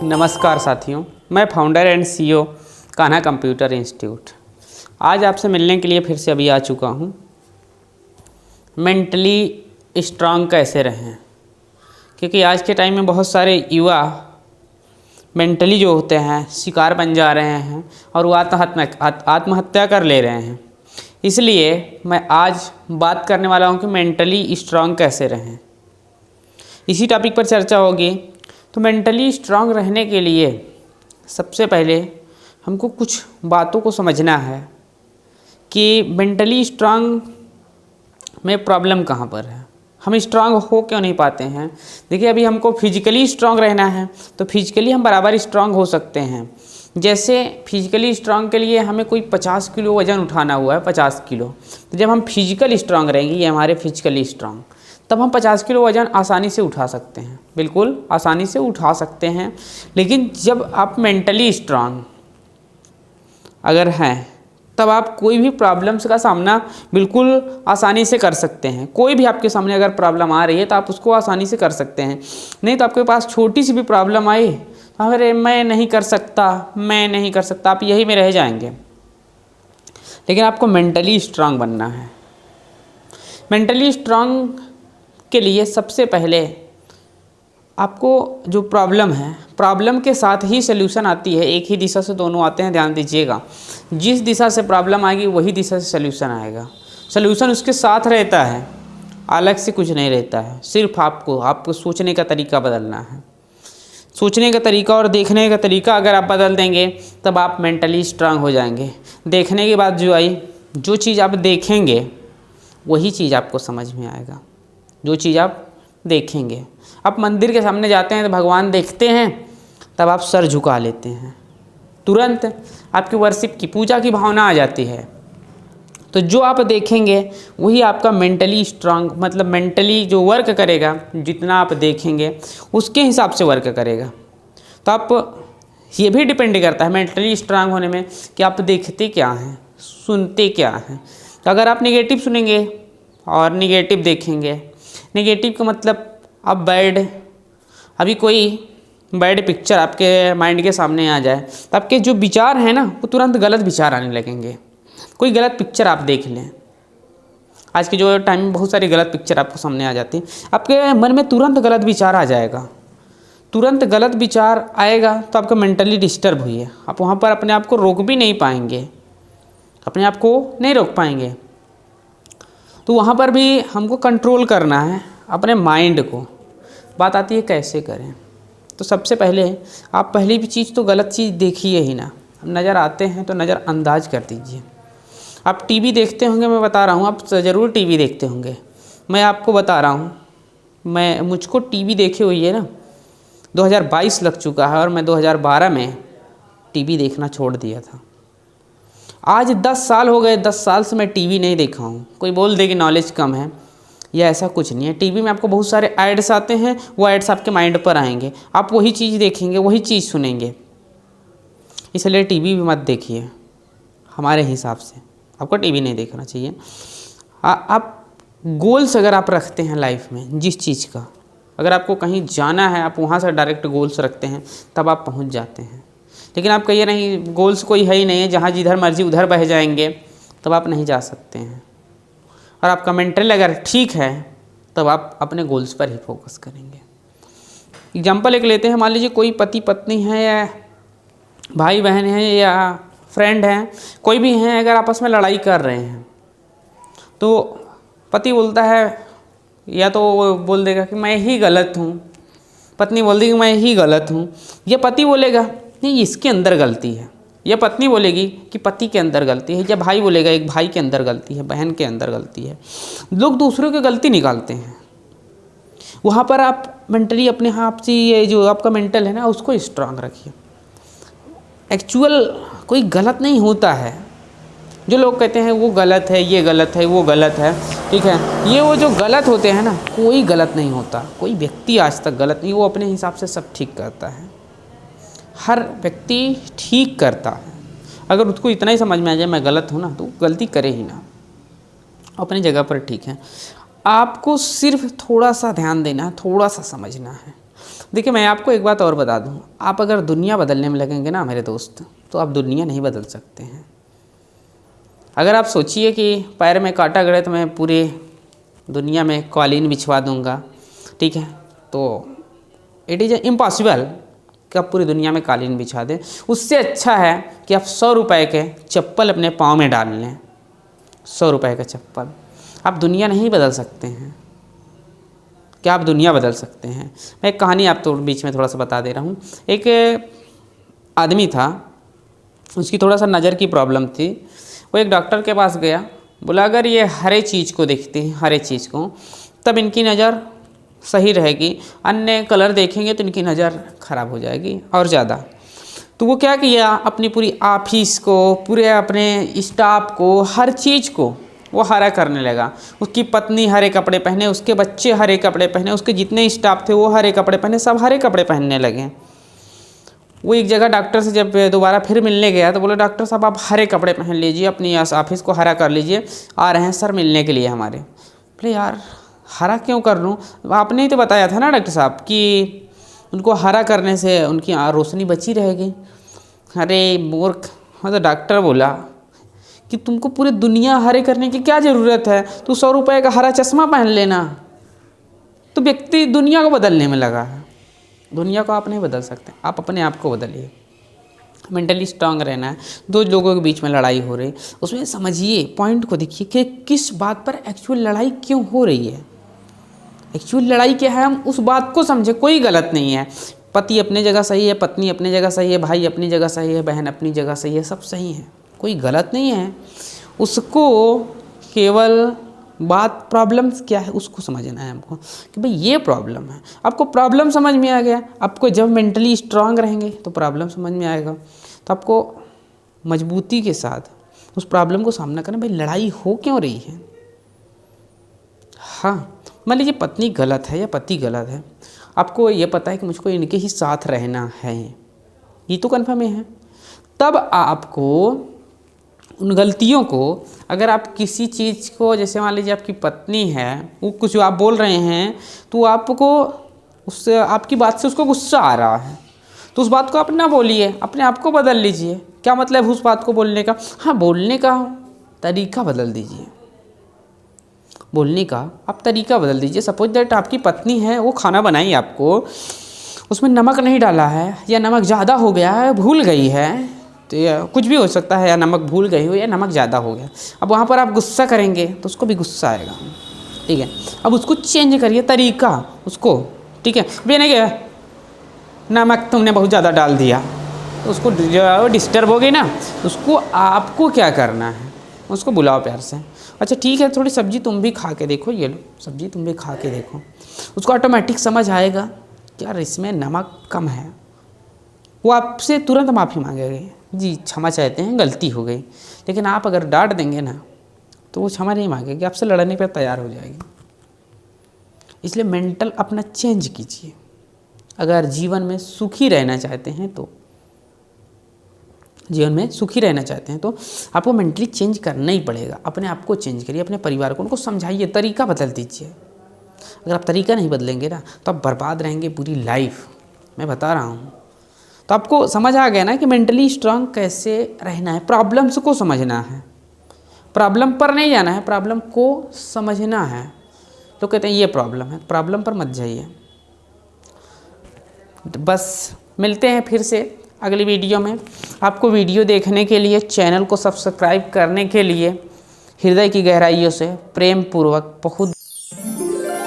नमस्कार साथियों, मैं founder and CEO Kanha computer institute आज आपसे मिलने के लिए फिर से अभी आ चुका हूँ। मेंटली स्ट्रांग कैसे रहें, क्योंकि आज के टाइम में बहुत सारे युवा मेंटली जो होते हैं शिकार बन जा रहे हैं और वो आत्महत्या कर ले रहे हैं। इसलिए मैं आज बात करने वाला हूँ कि मेंटली स्ट्रांग कैसे रहें, इसी टॉपिक पर चर्चा होगी। तो मेंटली स्ट्रांग रहने के लिए सबसे पहले हमको कुछ बातों को समझना है कि मेंटली स्ट्रांग में प्रॉब्लम कहाँ पर है, हम स्ट्रांग हो क्यों नहीं पाते हैं। देखिए, अभी हमको फिजिकली स्ट्रांग रहना है तो फिजिकली हम बराबर स्ट्रांग हो सकते हैं। जैसे फिजिकली स्ट्रांग के लिए हमें कोई 50 किलो वज़न उठाना हुआ है, 50 किलो, तो जब हम फिजिकल स्ट्रांग रहेंगे, ये हमारे फिजिकली स्ट्रांग, तब हम 50 किलो वज़न आसानी से उठा सकते हैं, बिल्कुल आसानी से उठा सकते हैं। लेकिन जब आप मेंटली स्ट्रांग अगर हैं तब आप कोई भी प्रॉब्लम्स का सामना बिल्कुल आसानी से कर सकते हैं। कोई भी आपके सामने अगर प्रॉब्लम आ रही है तो आप उसको आसानी से कर सकते हैं। नहीं तो आपके पास छोटी सी भी प्रॉब्लम आई तो अरे मैं नहीं कर सकता, आप यही में रह जाएंगे। लेकिन आपको मेंटली स्ट्रांग बनना है। मेंटली स्ट्रांग के लिए सबसे पहले आपको जो प्रॉब्लम है, प्रॉब्लम के साथ ही सल्यूशन आती है। एक ही दिशा से दोनों आते हैं, ध्यान दीजिएगा। जिस दिशा से प्रॉब्लम आएगी वही दिशा से सल्यूशन आएगा। सल्यूशन उसके साथ रहता है, अलग से कुछ नहीं रहता है। सिर्फ आपको सोचने का तरीका बदलना है। सोचने का तरीका और देखने का तरीका अगर आप बदल देंगे तब आप मेंटली स्ट्रांग हो जाएंगे। देखने के बाद जो चीज़ आप देखेंगे वही चीज़ आपको समझ में आएगा। जो चीज़ आप देखेंगे, आप मंदिर के सामने जाते हैं तो भगवान देखते हैं, तब आप सर झुका लेते हैं, तुरंत आपकी वर्शिप की, पूजा की भावना आ जाती है। तो जो आप देखेंगे वही आपका मेंटली स्ट्रांग, मतलब मेंटली जो वर्क करेगा, जितना आप देखेंगे उसके हिसाब से वर्क करेगा। तो आप ये भी डिपेंड करता है मेंटली स्ट्रांग होने में कि आप देखते क्या हैं, सुनते क्या हैं। तो अगर आप नेगेटिव सुनेंगे और नेगेटिव देखेंगे, नेगेटिव का मतलब अब अभी कोई बैड पिक्चर आपके माइंड के सामने आ जाए तो आपके जो विचार हैं ना वो तुरंत गलत विचार आने लगेंगे। कोई गलत पिक्चर आप देख लें, आज के जो टाइम में बहुत सारी गलत पिक्चर आपको सामने आ जाती है, आपके मन में तुरंत गलत विचार आ जाएगा। तुरंत गलत विचार आएगा तो आपका मेंटली डिस्टर्ब हुई है। आप वहाँ पर अपने आप को रोक भी नहीं पाएंगे, अपने आप को नहीं रोक पाएंगे। तो वहाँ पर भी हमको कंट्रोल करना है अपने माइंड को। बात आती है कैसे करें। तो सबसे पहले आप पहली भी चीज़ तो गलत चीज़ देखिए ही ना। नज़र आते हैं तो नज़रअंदाज कर दीजिए। आप टीवी देखते होंगे, मैं बता रहा हूँ, आप ज़रूर टीवी देखते होंगे। मैं आपको बता रहा हूँ, मुझको टीवी देखे हुई है ना 2022 लग चुका है और मैं 2012 में टीवी देखना छोड़ दिया था। आज 10 साल हो गए, 10 साल से मैं टीवी नहीं देखा हूँ। कोई बोल दे कि नॉलेज कम है, या ऐसा कुछ नहीं है। टीवी में आपको बहुत सारे एड्स आते हैं, वो एड्स आपके माइंड पर आएंगे, आप वही चीज़ देखेंगे, वही चीज़ सुनेंगे। इसलिए टीवी भी मत देखिए। हमारे हिसाब से आपको टीवी नहीं देखना चाहिए। आप गोल्स अगर आप रखते हैं लाइफ में, जिस चीज़ का, अगर आपको कहीं जाना है, आप वहाँ से डायरेक्ट गोल्स रखते हैं तब आप पहुँच जाते हैं। लेकिन आप कहिए नहीं, गोल्स कोई है ही नहीं है, जहाँ जिधर मर्जी उधर बह जाएंगे, तब आप नहीं जा सकते हैं। और आपका मेंटल अगर ठीक है तब आप अपने गोल्स पर ही फोकस करेंगे। एग्जाम्पल एक लेते हैं, मान लीजिए कोई पति पत्नी है या भाई बहन है या फ्रेंड हैं, कोई भी हैं, अगर आपस में लड़ाई कर रहे हैं तो पति बोलता है, या तो वो बोल देगा कि मैं ही गलत हूँ, पत्नी बोल देगी मैं ही गलत हूँ, या पति बोलेगा नहीं इसके अंदर गलती है, या पत्नी बोलेगी कि पति के अंदर गलती है, या भाई बोलेगा एक भाई के अंदर गलती है, बहन के अंदर गलती है। लोग दूसरों की गलती निकालते हैं। वहाँ पर आप मेंटली अपने आप से, ये जो आपका मेंटल है ना, उसको स्ट्रांग रखिए। एक्चुअल कोई गलत नहीं होता है। जो लोग कहते हैं वो गलत है, ये गलत है, वो गलत है, ठीक है, ये वो जो गलत होते हैं ना, कोई गलत नहीं होता। कोई व्यक्ति आज तक गलत नहीं, वो अपने हिसाब से सब ठीक करता है। हर व्यक्ति ठीक करता है। अगर उसको इतना ही समझ में आ जाए मैं गलत हूँ ना, तो गलती करे ही ना, अपनी जगह पर ठीक है। आपको सिर्फ थोड़ा सा ध्यान देना है, थोड़ा सा समझना है। देखिए मैं आपको एक बात और बता दूं, आप अगर दुनिया बदलने में लगेंगे ना मेरे दोस्त, तो आप दुनिया नहीं बदल सकते हैं। अगर आप सोचिए कि पैर में कांटा गड़े तो मैं पूरे दुनिया में कालीन बिछवा दूंगा, ठीक है, तो इट इज़ इम्पॉसिबल कि आप पूरी दुनिया में कालीन बिछा दें। उससे अच्छा है कि आप 100 रुपए के चप्पल अपने पाँव में डाल लें। 100 रुपए का चप्पल। आप दुनिया नहीं बदल सकते हैं। क्या आप दुनिया बदल सकते हैं? मैं एक कहानी आप तो बीच में थोड़ा सा बता दे रहा हूँ। एक आदमी था, उसकी थोड़ा सा नज़र की प्रॉब्लम थी। वो एक डॉक्टर के पास गया, बोला अगर ये हरे चीज़ को देखते हैं, हरे चीज़ को, तब इनकी नज़र सही रहेगी, अन्य कलर देखेंगे तो इनकी नज़र ख़राब हो जाएगी और ज़्यादा। तो वो क्या किया, अपनी पूरी ऑफिस को, पूरे अपने स्टाफ को, हर चीज़ को वो हरा करने लगा। उसकी पत्नी हरे कपड़े पहने, उसके बच्चे हरे कपड़े पहने, उसके जितने स्टाफ थे वो हरे कपड़े पहने, सब हरे कपड़े पहनने लगे। वो एक जगह डॉक्टर से जब दोबारा फिर मिलने गया तो बोले डॉक्टर साहब आप हरे कपड़े पहन लीजिए, अपनी ऑफिस को हरा कर लीजिए, आ रहे हैं सर मिलने के लिए हमारे। बोले यार हरा क्यों कर लूँ, आपने ही तो बताया था ना डॉक्टर साहब कि उनको हरा करने से उनकी रोशनी बची रहेगी। अरे मूर्ख, तो डॉक्टर बोला कि तुमको पूरी दुनिया हरे करने की क्या ज़रूरत है, तू 100 रुपए का हरा चश्मा पहन लेना। तो व्यक्ति दुनिया को बदलने में लगा है। दुनिया को आप नहीं बदल सकते, आप अपने आप को बदलिए। मेंटली स्ट्रांग रहना है। दो लोगों के बीच में लड़ाई हो रही, उसमें समझिए, पॉइंट को देखिए कि किस बात पर एक्चुअल लड़ाई क्यों हो रही है। एक्चुअल लड़ाई क्या है, हम उस बात को समझे। कोई गलत नहीं है, पति अपनी जगह सही है, पत्नी अपनी जगह सही है, भाई अपनी जगह सही है, बहन अपनी जगह सही है, सब सही है, कोई गलत नहीं है। उसको केवल बात प्रॉब्लम्स क्या है उसको समझना है हमको कि भाई ये प्रॉब्लम है। आपको प्रॉब्लम समझ में आ गया, आपको जब मेंटली स्ट्रांग रहेंगे तो प्रॉब्लम समझ में आएगा, तो आपको मजबूती के साथ उस प्रॉब्लम को सामना करना। भाई लड़ाई हो क्यों रही है? हाँ, मान लीजिए पत्नी गलत है या पति गलत है, आपको ये पता है कि मुझको इनके ही साथ रहना है, ये तो कन्फर्म है। तब आपको उन गलतियों को, अगर आप किसी चीज़ को, जैसे मान लीजिए आपकी पत्नी है, वो कुछ आप बोल रहे हैं तो आपको उससे, आपकी बात से उसको गुस्सा आ रहा है, तो उस बात को आप ना बोलिए, अपने आप को बदल लीजिए। क्या मतलब उस बात को बोलने का? हाँ, बोलने का तरीका बदल दीजिए। बोलने का आप तरीका बदल दीजिए। सपोज दैट आपकी पत्नी है, वो खाना बनाई आपको, उसमें नमक नहीं डाला है या नमक ज़्यादा हो गया है, भूल गई है, तो या कुछ भी हो सकता है, या नमक भूल गई हो या नमक ज़्यादा हो गया। अब वहाँ पर आप गुस्सा करेंगे तो उसको भी गुस्सा आएगा, ठीक है। अब उसको चेंज करिए तरीका उसको, ठीक है। ये नहीं क्या नमक तुमने बहुत ज़्यादा डाल दिया, तो उसको जो डिस्टर्ब हो गई ना, उसको आपको क्या करना है, उसको बुलाओ प्यार से, अच्छा ठीक है थोड़ी सब्ज़ी तुम भी खा के देखो, ये लो सब्ज़ी तुम भी खा के देखो। उसको ऑटोमेटिक समझ आएगा कि यार इसमें नमक कम है। वो आपसे तुरंत माफ़ी मांगेगी, जी क्षमा चाहते हैं, गलती हो गई। लेकिन आप अगर डांट देंगे ना तो वो क्षमा नहीं मांगेगी, आपसे लड़ने पर तैयार हो जाएगी। इसलिए मेंटल अपना चेंज कीजिए। अगर जीवन में सुखी रहना चाहते हैं तो, जीवन में सुखी रहना चाहते हैं तो आपको मेंटली चेंज करना ही पड़ेगा। अपने आप को चेंज करिए, अपने परिवार को, उनको समझाइए, तरीका बदल दीजिए। अगर आप तरीका नहीं बदलेंगे ना तो आप बर्बाद रहेंगे पूरी लाइफ, मैं बता रहा हूँ। तो आपको समझ आ गया ना कि मेंटली स्ट्रांग कैसे रहना है। प्रॉब्लम्स को समझना है, प्रॉब्लम पर नहीं जाना है, प्रॉब्लम को समझना है। तो कहते हैं ये प्रॉब्लम है, प्रॉब्लम पर मत जाइए। बस मिलते हैं फिर से अगली वीडियो में। आपको वीडियो देखने के लिए, चैनल को सब्सक्राइब करने के लिए हृदय की गहराइयों से प्रेम पूर्वक बहुत